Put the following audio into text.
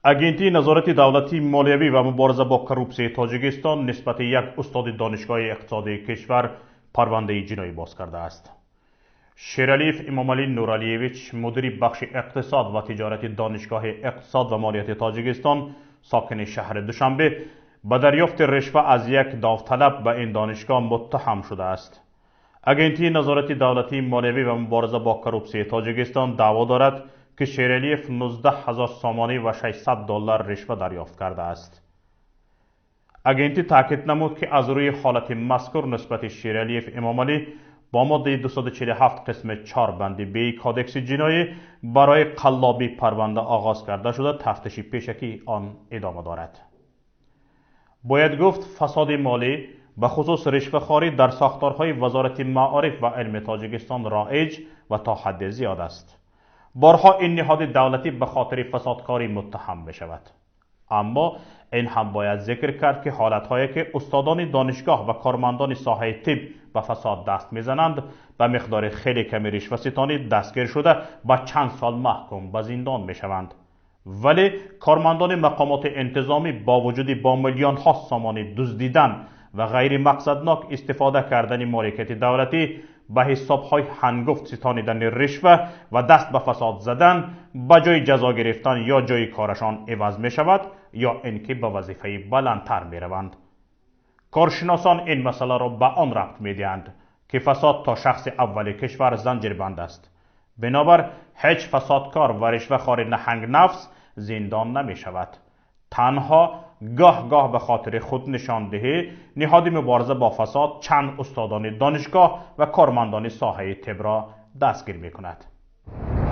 агентии назорати давлатии молиявӣ ва мубориза бо коррупсияи тоҷикистон нисбати як устоди донишгоҳи иқтисодии кишвар парвандаи ҷиноӣ боз кардааст. шералиев эмомалӣ нуралиевич, мудири бахши иқтисод ва тиҷорати донишгоҳи иқтисод ва молияти тоҷикистон, сокини шаҳри душанбе, ба дарёфти ришва аз як давталаб ба ин донишгоҳ муттаҳам шудааст. агентии назорати давлатии молиявӣ ва мубориза бо коррупсияи тоҷикистон даъво дорад ки шералиев 19,000 сомонӣ ва $600 ришва дарёфт кардааст. агентӣ таъкид намуд ки аз рӯи ҳолати мазкур нисбати шералиев эмомалӣ با ماده 247 قسم 4 بند بی کودکس جنایی برای قلابی پرونده آغاز کرده شده تفتیش پیشکی آن ادامه دارد. باید گفت فساد مالی به خصوص رشوه‌خواری در ساختارهای وزارت معارف و علم تاجیکستان رایج و تا حد زیاد است. بارها این نهاد دولتی به خاطر فسادکاری متهم می شود. اما این هم باید ذکر کرد که حالت‌هایی که استادان دانشگاه و کارمندان ساحه طب به فساد دست میزنند به مقدار خیلی کمی رشوه‌ستانی دستگیر شده با چند سال محکوم به زندان میشوند. ولی کارمندان مقامات انتظامی با وجود با میلیون ها سامانی دزدیدن و غیر مقصدناک استفاده کردن مالکیت دولتی به حساب‌های هنگفت ستانیدن رشوه و دست به فساد زدن به جای جزا گرفتن یا جای کارشان عوض می شود یا اینکه به وظیفه بلندتر می روند. کارشناسان این مسئله را به آن ربط می دهند که فساد تا شخص اول کشور زنجیربند است. بنابر هیچ فسادکار و رشوه‌خوار نهنگ نفس زندان نمی شود. تنها گاه به خاطر خود نشاندهی نهاد مبارزه با فساد چند استادان دانشگاه و کارمندان ساحه طب را دستگیر می کند.